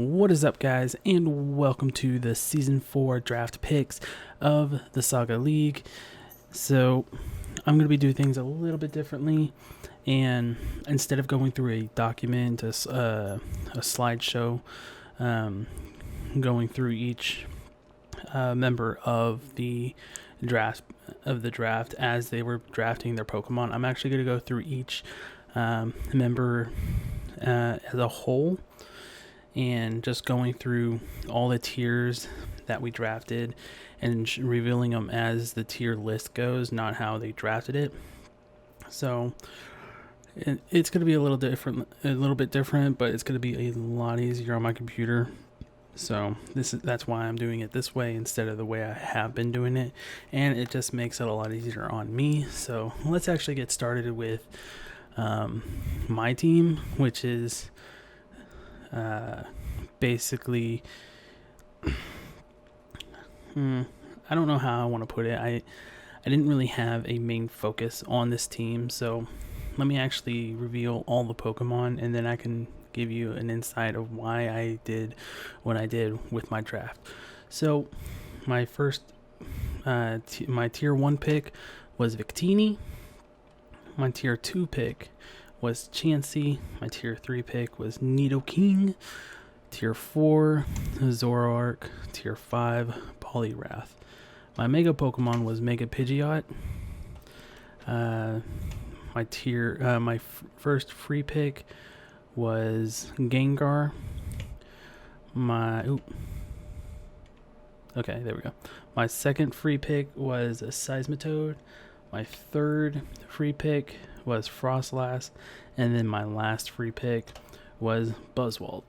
What is up, guys, and welcome to the Season 4 draft picks of the SAGA League. So, I'm going to be doing things a little bit differently, and instead of going through a document, a slideshow, going through each member of the draft as they were drafting their Pokemon, I'm actually going to go through each member as a whole, and just going through all the tiers that we drafted and revealing them as the tier list goes, not how they drafted it. So it's going to be a little bit different, but it's going to be a lot easier on my computer. So that's why I'm doing it this way instead of the way I have been doing it, and it just makes it a lot easier on me. So let's actually get started with my team, which is basically, I don't know how I want to put it. I didn't really have a main focus on this team, so let me actually reveal all the Pokemon, and then I can give you an insight of why I did what I did with my draft. So my first my tier 1 pick was Victini. My tier 2 pick was Chansey. My tier 3 pick was Nidoking. Tier 4, Zoroark. Tier 5, Poliwrath. My Mega Pokemon was Mega Pidgeot. My first free pick was Gengar. Okay, there we go. My second free pick was a Seismitoad. My third free pick was Frostlass, and then my last free pick was Buzzwole.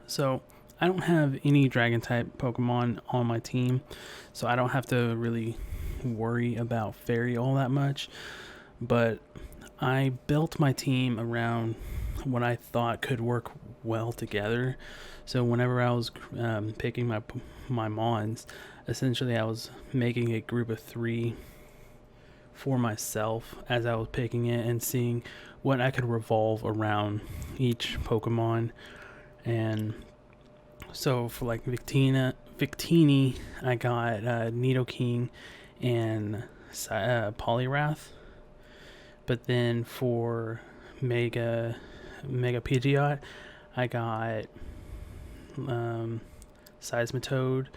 So I don't have any dragon type Pokemon on my team, so I don't have to really worry about fairy all that much, but I built my team around what I thought could work well together. So whenever I was picking my Mons, essentially I was making a group of 3 for myself as I was picking it and seeing what I could revolve around each Pokemon. And so for like Victini, I got Nidoking and Poliwrath. But then for Mega Pidgeot, I got Seismitoad,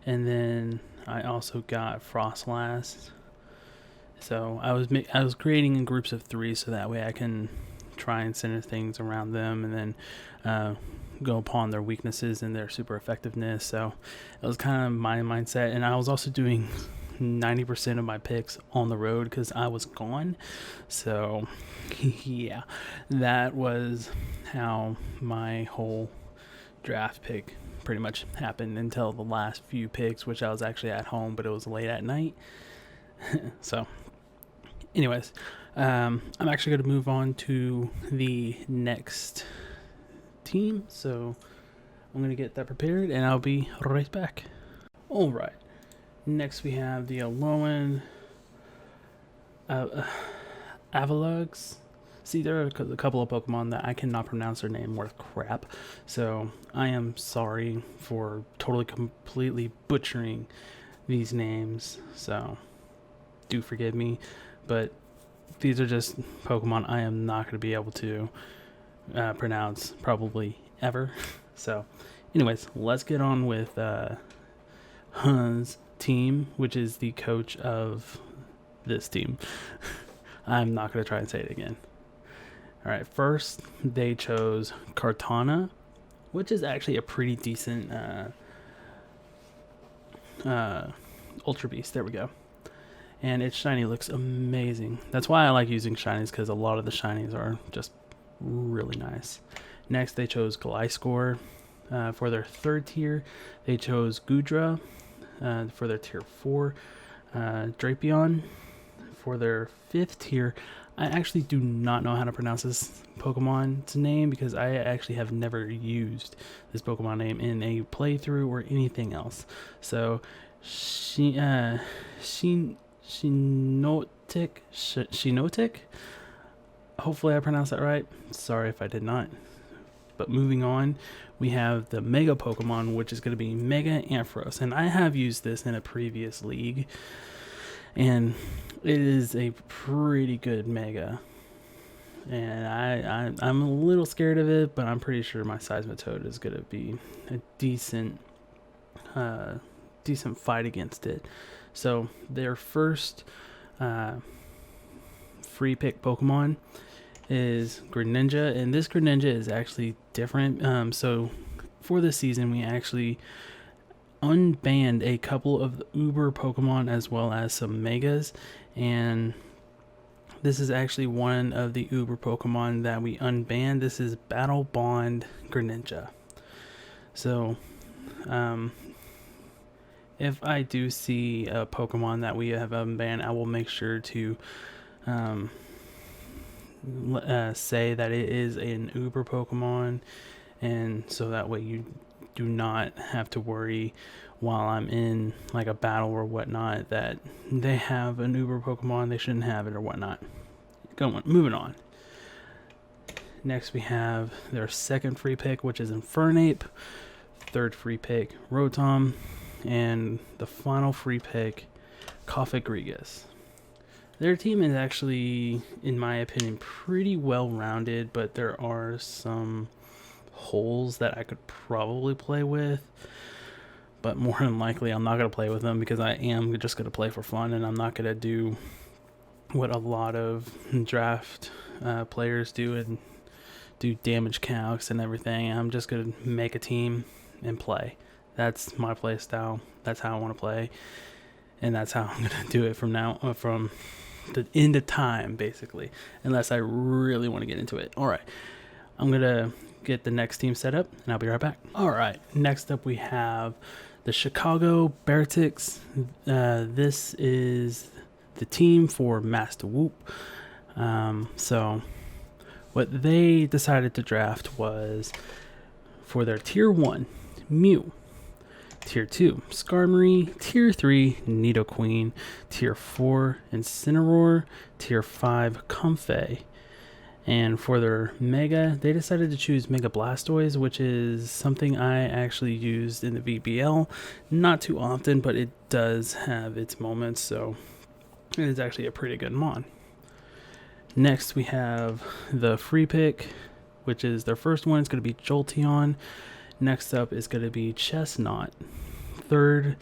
and then I also got Frostlass. So I was creating in groups of 3 so that way I can try and center things around them, and then go upon their weaknesses and their super effectiveness. So it was kind of my mindset, and I was also doing 90% of my picks on the road because I was gone. So yeah, that was how my whole draft pick pretty much happened until the last few picks, which I was actually at home, but it was late at night. So anyways, I'm actually going to move on to the next team, so I'm going to get that prepared and I'll be right back. All right, next we have the Alolan Avalugs. See, there are a couple of Pokemon that I cannot pronounce their name worth crap, so I am sorry for completely butchering these names, so do forgive me, but these are just Pokemon I am not going to be able to pronounce probably ever. So anyways, let's get on with Hun's team, which is the coach of this team. I'm not going to try and say it again. All right, first they chose Kartana, which is actually a pretty decent Ultra Beast. There we go. And its shiny looks amazing. That's why I like using shinies, because a lot of the shinies are just really nice. Next, they chose Gliscor. For their third tier, they chose Goodra. For their tier 4, Drapion. For their 5th tier, I actually do not know how to pronounce this Pokemon's name because I actually have never used this Pokemon name in a playthrough or anything else. So, Shinotic. Hopefully I pronounced that right. Sorry if I did not. But moving on, we have the Mega Pokemon, which is going to be Mega Ampharos. And I have used this in a previous league, and it is a pretty good Mega. And I'm a little scared of it, but I'm pretty sure my Seismitoad is going to be a decent fight against it. So their first free pick Pokemon is Greninja, and this Greninja is actually different. So for this season, we actually unbanned a couple of the Uber Pokemon as well as some Megas, and this is actually one of the Uber Pokemon that we unbanned. This is Battle Bond Greninja. So if I do see a Pokemon that we have unbanned, I will make sure to say that it is an Uber Pokemon, and so that way you do not have to worry while I'm in like a battle or whatnot that they have an Uber Pokemon, they shouldn't have it or whatnot. Moving on. Next we have their second free pick, which is Infernape. Third free pick, Rotom. And the final free pick, Cofagrigus. Their team is actually, in my opinion, pretty well rounded, but there are some holes that I could probably play with. But more than likely, I'm not going to play with them because I am just going to play for fun, and I'm not going to do what a lot of draft players do and do damage calcs and everything. I'm just going to make a team and play. That's my play style. That's how I want to play, and that's how I'm going to do it from the end of time, basically, unless I really want to get into it. All right, I'm going to get the next team set up, and I'll be right back. All right, next up we have the Chicago Beartics. This is the team for Master Whoop. So what they decided to draft was for their Tier 1, Mew. Tier 2, Skarmory. Tier 3, Nidoqueen. Tier 4, Incineroar. Tier 5, Comfey. And for their Mega, they decided to choose Mega Blastoise, which is something I actually used in the VBL. Not too often, but it does have its moments, so it is actually a pretty good mon. Next, we have the free pick, which is their first one. It's going to be Jolteon. Next up is going to be Chestnut. Third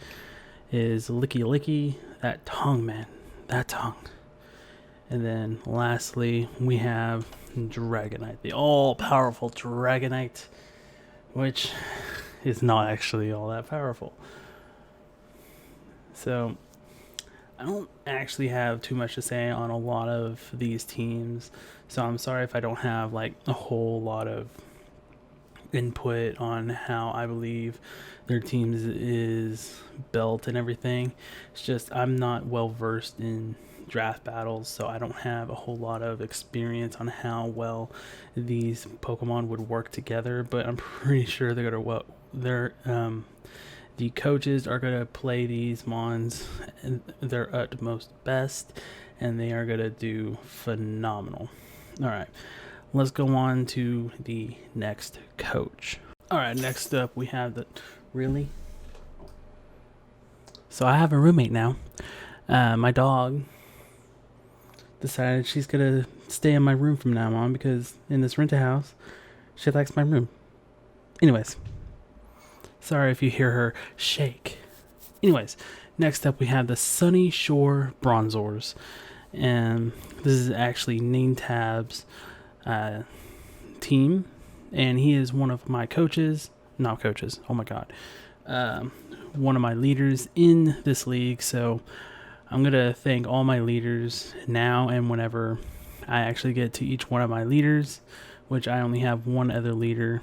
is Licky Licky. That tongue, man. That tongue. And then lastly, we have Dragonite. The all-powerful Dragonite, which is not actually all that powerful. So I don't actually have too much to say on a lot of these teams. So I'm sorry if I don't have like a whole lot of input on how I believe their teams is built and everything. It's just I'm not well versed in draft battles, so I don't have a whole lot of experience on how well these Pokemon would work together, but I'm pretty sure they're gonna the coaches are gonna play these mons and their utmost best, and they are gonna do phenomenal. All right, let's go on to the next coach. All right, next up we have the So I have a roommate now. My dog decided she's gonna stay in my room from now on because in this rented house, she likes my room. Anyways, sorry if you hear her shake. Anyways, next up we have the Sunny Shore Bronzors, and this is actually Name Tab's team, and he is one of my coaches. Not coaches. Oh my god, one of my leaders in this league. So I'm going to thank all my leaders now and whenever I actually get to each one of my leaders, which I only have one other leader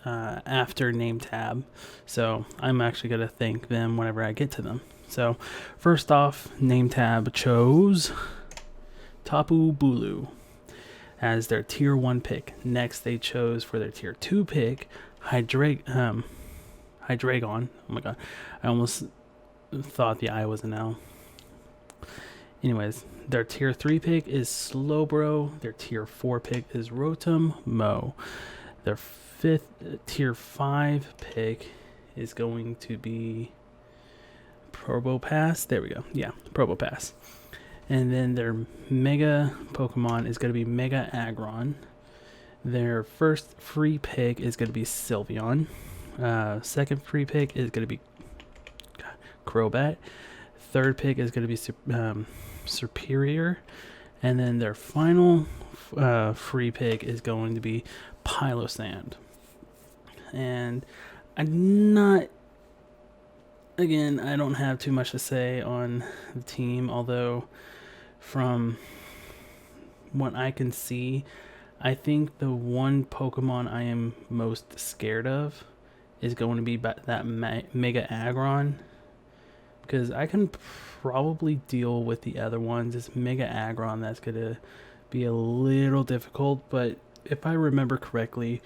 after Name Tab. So I'm actually going to thank them whenever I get to them. So first off, Name Tab chose Tapu Bulu as their Tier 1 pick. Next, they chose for their Tier 2 pick Hydreigon. Oh my god. I almost thought the I was an L. Anyways, their Tier 3 pick is Slowbro. Their Tier 4 pick is Rotom Mo. Their fifth tier 5 pick is going to be Probopass. There we go. Yeah, Probopass. And then their Mega Pokemon is going to be Mega Aggron. Their first free pick is going to be Sylveon. Second free pick is going to be Crobat. Third pick is going to be Superior. And then their final free pick is going to be Pilosand. And I'm not... Again, I don't have too much to say on the team, although from what I can see, I think the one Pokemon I am most scared of is going to be that Mega Aggron, because I can probably deal with the other ones. It's Mega Aggron that's going to be a little difficult, but if I remember correctly,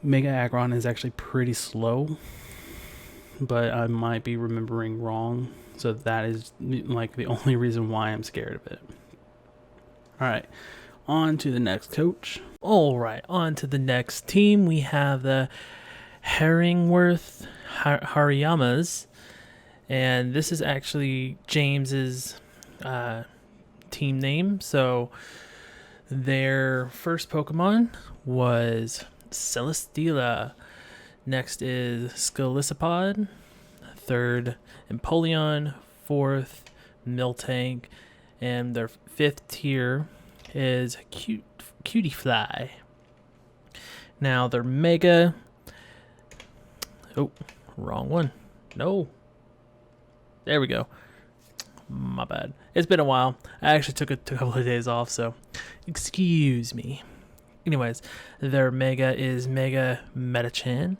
Mega Aggron is actually pretty slow, but I might be remembering wrong, so that is like the only reason why I'm scared of it. Alright, on to the next coach. Alright, on to the next team. We have the Herringworth Hariyamas, and this is actually James's team name. So their first Pokemon was Celesteela. Next is Scalicipod. Third, Empoleon. Fourth, Miltank. And their fifth tier is Cutiefly. Now their Mega... Oh, wrong one. No. There we go. My bad. It's been a while. I actually took a couple of days off, so excuse me. Anyways, their Mega is Mega Metachan.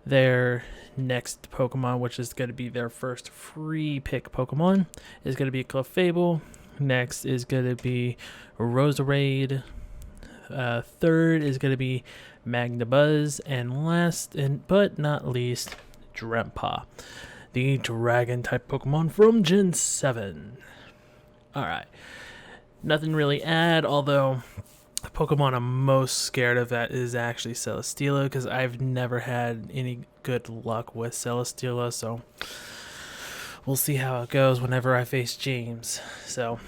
Their next Pokemon, which is going to be their first free pick Pokemon, is going to be Clefable. Next is going to be Roserade. Third is going to be Magnabuzz. And last but not least, Drempa, the Dragon-type Pokemon from Gen 7. Alright. Nothing really add, although... the Pokemon I'm most scared of that is actually Celesteela, because I've never had any good luck with Celesteela, so we'll see how it goes whenever I face James. So,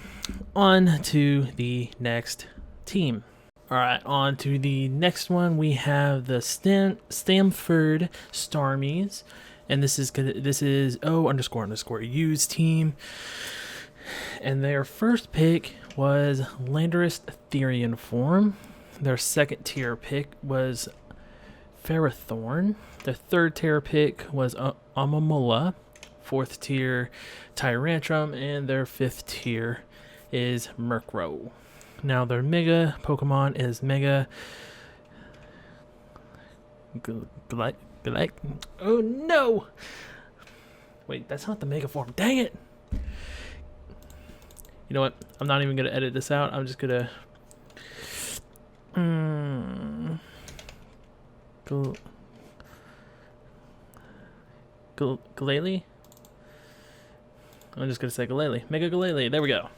on to the next team. Alright, on to the next one. We have the Stamford Starmies, and this is O__U's team. And their first pick was Landorus Therian form. Their second tier pick was Ferrothorn. Their third tier pick was Amamola. Fourth tier, Tyrantrum. And their fifth tier is Murkrow. Now their Mega Pokemon is Mega... Oh no! Wait, that's not the Mega form. Dang it! You know what? I'm not even going to edit this out. I'm just going to... Galele? I'm just going to say Galele. Mega Galele. There we go.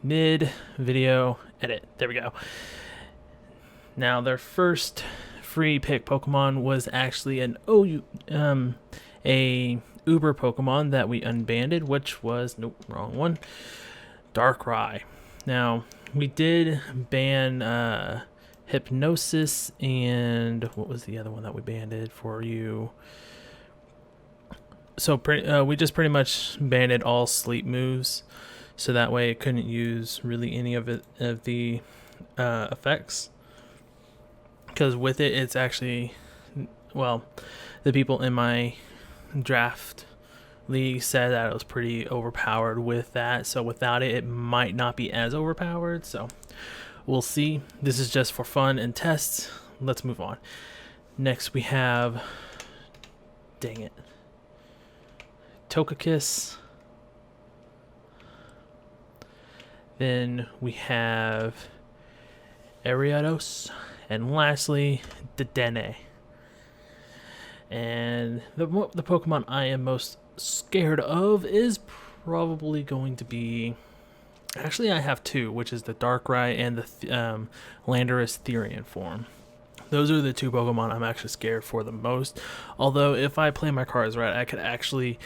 Mid-video edit. There we go. Now, their first free pick Pokemon was actually a Uber Pokemon that we unbanded, which was, nope, wrong one, Darkrai. Now, we did ban Hypnosis, and what was the other one that we banded for you? So we just pretty much banded all sleep moves, so that way it couldn't use really any of the effects. Because with it, it's actually, well, the people in my draft league said that it was pretty overpowered with that, so without it might not be as overpowered, so we'll see. This is just for fun and tests. Let's move on. Next we have, dang it, Togekiss. Then we have Ariados, and lastly Dedenne. And the Pokemon I am most scared of is probably going to be Actually, I have two, which is the Darkrai and the Landorus Therian form. Those are the two Pokemon I'm actually scared for the most. Although, if I play my cards right, I could actually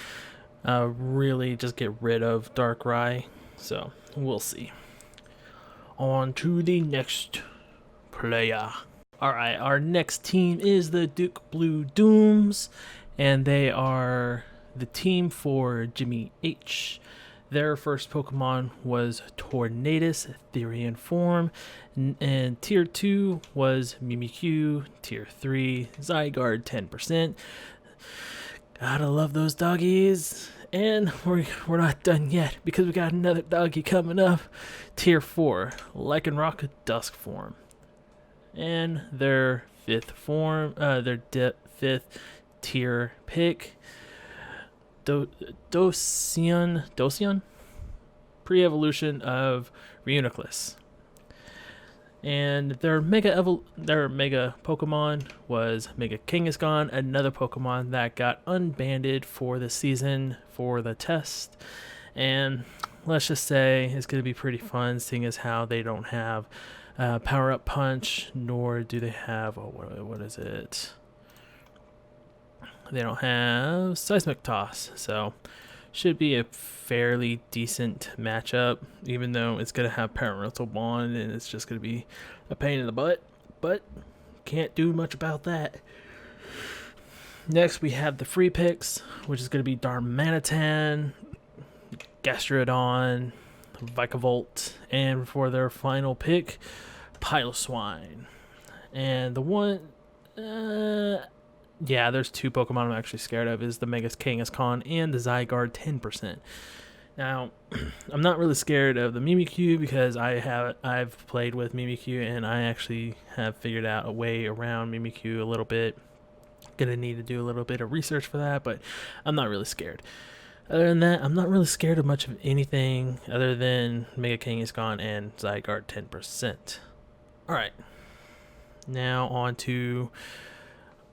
really just get rid of Darkrai. So, we'll see. On to the next player. Alright, our next team is the Duke Blue Dooms, and they are the team for Jimmy H. Their first Pokemon was Tornadus, Therian form, and Tier 2 was Mimikyu, Tier 3, Zygarde 10%. Gotta love those doggies. And we're not done yet, because we got another doggy coming up. Tier 4, Lycanroc Dusk form. And their fifth tier pick, Docian, pre-evolution of Reuniclus. And their mega Pokemon was Mega Kangaskhan, another Pokemon that got unbanded for the season for the test. And let's just say it's going to be pretty fun, seeing as how they don't have Power Up Punch, nor do they have, what is it? They don't have Seismic Toss, so should be a fairly decent matchup, even though it's going to have Parental Bond and it's just going to be a pain in the butt, but can't do much about that. Next, we have the free picks, which is going to be Darmanitan, Gastrodon, Vikavolt, and for their final pick, Piloswine. And the one, there's two Pokemon I'm actually scared of, is the Mega Kangaskhan and the Zygarde 10%. Now, I'm not really scared of the Mimikyu because I've played with Mimikyu and I actually have figured out a way around Mimikyu a little bit. Gonna need to do a little bit of research for that, but I'm not really scared. Other than that, I'm not really scared of much of anything other than Mega Kangaskhan and Zygarde 10%. Alright, now on to...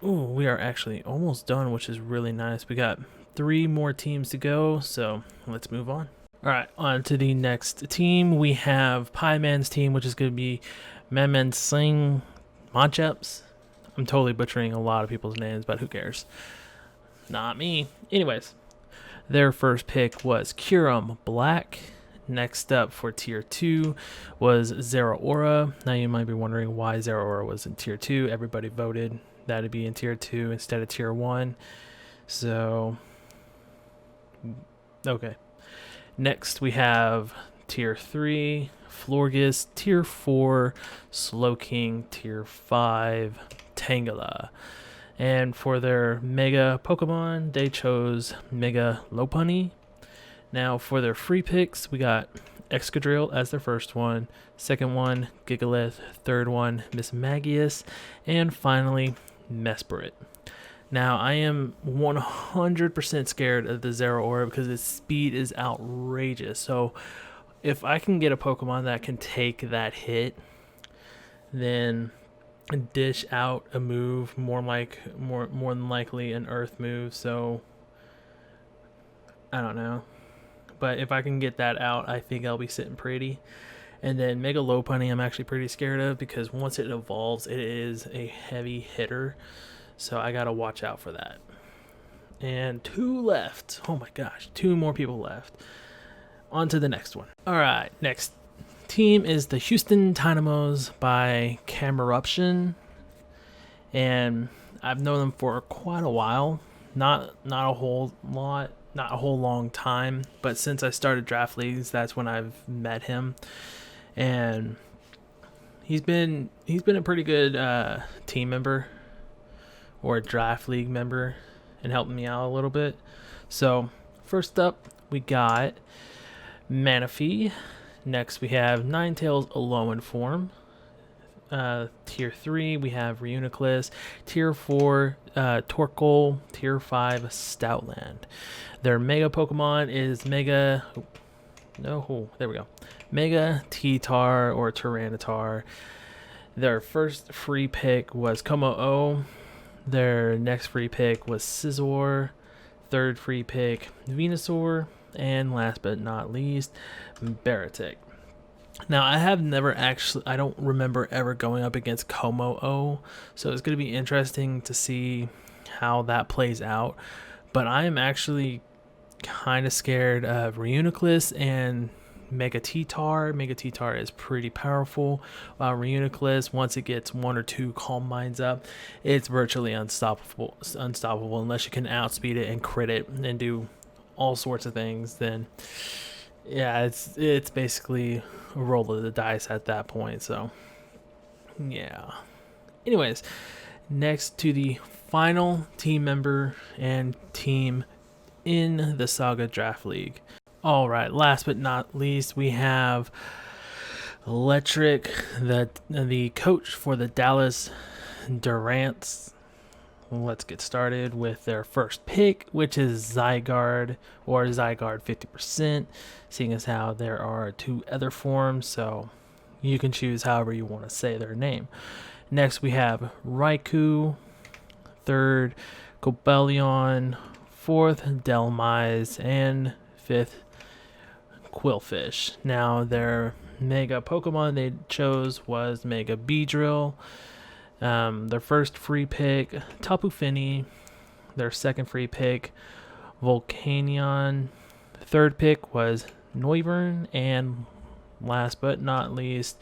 Ooh, we are actually almost done, which is really nice. We got 3 more teams to go, so let's move on. Alright, on to the next team. We have Pieman's team, which is going to be Mymensingh, Machamps. I'm totally butchering a lot of people's names, but who cares? Not me. Anyways, their first pick was Kyurem Black. Next up for Tier 2 was Zeraora. Now you might be wondering why Zeraora was in Tier 2. Everybody voted that it'd be in Tier 2 instead of Tier 1. So, okay. Next we have Tier 3, Florges, Tier 4, Slowking, Tier 5, Tangela. And for their Mega Pokemon, they chose Mega Lopunny. Now for their free picks, we got Excadrill as their first one, second one, Gigalith, third one, Mismagius, and finally, Mesprit. Now, I am 100% scared of the Zeraora because its speed is outrageous. So, if I can get a Pokemon that can take that hit, then dish out a move, more than likely an Earth move. So, I don't know. But if I can get that out, I think I'll be sitting pretty. And then Mega Lopunny I'm actually pretty scared of because once it evolves, it is a heavy hitter. So I gotta watch out for that. And 2 left. Oh my gosh, 2 more people left. On to the next one. Alright, next team is the Houston Dynamos by Cameruption. And I've known them for quite a while. Not a whole lot. Not a whole long time, but since I started draft leagues, that's when I've met him, and he's been a pretty good team member or a draft league member and helping me out a little bit. So first up, we got Manaphy. Next, we have Ninetales Alolan form. Tier 3, we have Reuniclus. Tier 4, Torkoal. Tier 5, Stoutland. Their Mega Pokemon is Mega T-Tar or Tyranitar. Their first free pick was Como-O. Their next free pick was Scizor. Third free pick, Venusaur. and last but not least, Baratic. Now, I don't remember ever going up against Como-O, so it's going to be interesting to see how that plays out. But I am actually kind of scared of Reuniclus and Mega T-Tar. Mega T-Tar is pretty powerful, while Reuniclus, once it gets 1 or 2 Calm Minds up, it's virtually unstoppable unless you can outspeed it and crit it and do all sorts of things. Then yeah, it's basically a roll of the dice at that point. So yeah. Anyways, next to the final team member and team in the Saga Draft League. All right, last but not least, we have Electric, the coach for the Dallas Durants. Let's get started with their first pick, which is Zygarde, or Zygarde 50%, seeing as how there are 2 other forms, so you can choose however you want to say their name. Next, we have Raikou, 3rd, Cobalion, 4th, Delmise, and 5th, Quillfish. Now, their Mega Pokemon they chose was Mega Beedrill. Their first free pick, Tapu Fini. Their second free pick, Volcanion. Third pick was Noivern. And last but not least,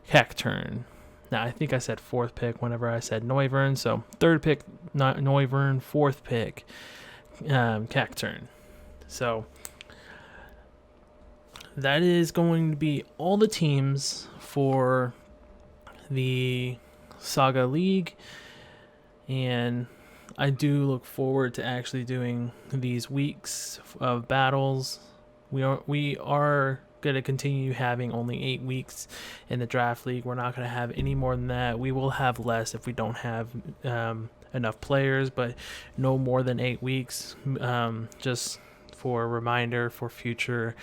Cacturne. Now, I think I said 4th pick whenever I said Noivern. So, 3rd pick, Noivern. 4th pick, Cacturne. So, that is going to be all the teams for the Saga League, and I do look forward to actually doing these weeks of battles. We are going to continue having only 8 weeks in the Draft League. We're not going to have any more than that. We will have less if we don't have enough players, but no more than 8 weeks. Just for a reminder for future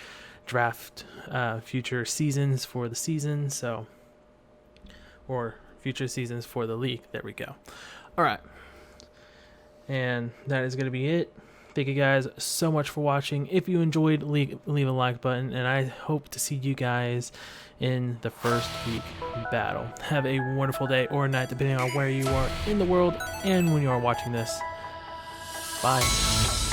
draft, future seasons for the season, or future seasons for the league. There we go. All right, and that is going to be it. Thank you guys so much for watching. If you enjoyed, leave a like button, and I hope to see you guys in the first week battle. Have a wonderful day or night, depending on where you are in the world and when you are watching this. Bye.